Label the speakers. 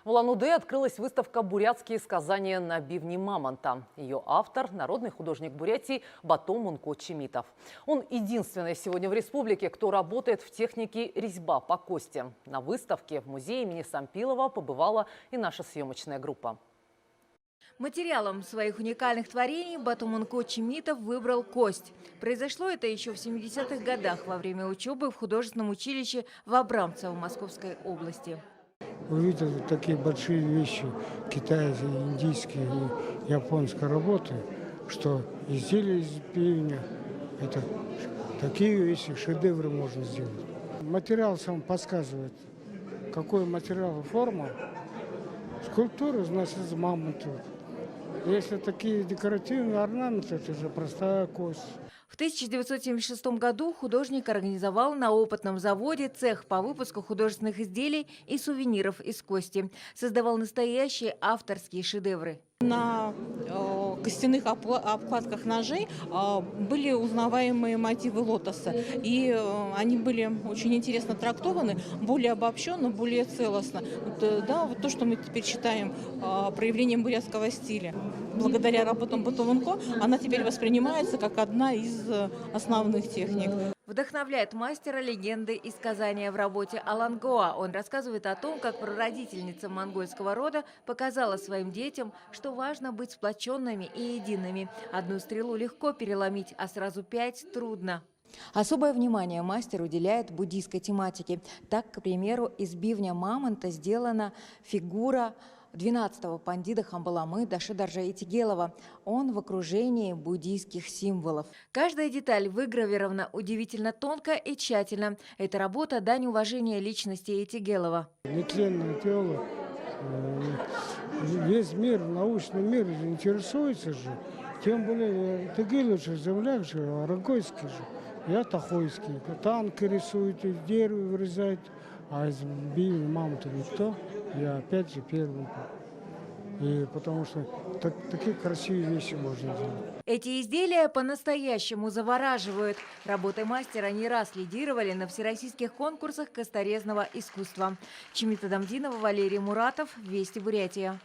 Speaker 1: В Улан-Удэ открылась выставка «Бурятские сказания на бивне мамонта». Ее автор – народный художник Бурятии Батом Мунко Чимитов. Он единственный сегодня в республике, кто работает в технике резьба по кости. На выставке в музее имени Сампилова побывала и наша съемочная группа.
Speaker 2: Материалом своих уникальных творений Батом Мунко Чимитов выбрал кость. Произошло это еще в 70-х годах во время учебы в художественном училище в Абрамцево Московской области.
Speaker 3: Увидел такие большие вещи китайские, индийские и японской работы, что изделия из бивня – это такие вещи, шедевры можно сделать. Материал сам подсказывает, какой материал, форма. Скульптура, значит, из мамонта. Если такие декоративные орнаменты, это же простая кость.
Speaker 2: В 1976 году художник организовал на опытном заводе цех по выпуску художественных изделий и сувениров из кости. Создавал настоящие авторские шедевры.
Speaker 4: На костяных обкладках ножей были узнаваемые мотивы лотоса. И они были очень интересно трактованы, более обобщенно, более целостно. Вот то, что мы теперь считаем проявлением бурятского стиля. Благодаря работам Батом Мунко она теперь воспринимается как одна из основных техник.
Speaker 2: Вдохновляет мастера легенды и сказания в работе Алангоа. Он рассказывает о том, как прародительница монгольского рода показала своим детям, что важно быть сплоченными и едиными. Одну стрелу легко переломить, а сразу 5 трудно. Особое внимание мастер уделяет буддийской тематике. Так, к примеру, из бивня мамонта сделана фигура 12-го пандита Хамбаламы Дашидаржа Этигелова. Он в окружении буддийских символов. Каждая деталь выгравирована удивительно тонко и тщательно. Эта работа – дань уважения личности Этигелова.
Speaker 3: Нетленное тело, весь мир, научный мир интересуется же. Тем более Этигелов же земляк же, арагойский же. Я тахойский. Танки рисуют, дерево вырезают. А из бивня мамонта никто. Я опять же первый. И потому что такие красивые вещи можно делать.
Speaker 2: Эти изделия по-настоящему завораживают. Работы мастера не раз лидировали на всероссийских конкурсах косторезного искусства. Чимита Дамдинова, Валерий Муратов, Вести Бурятия.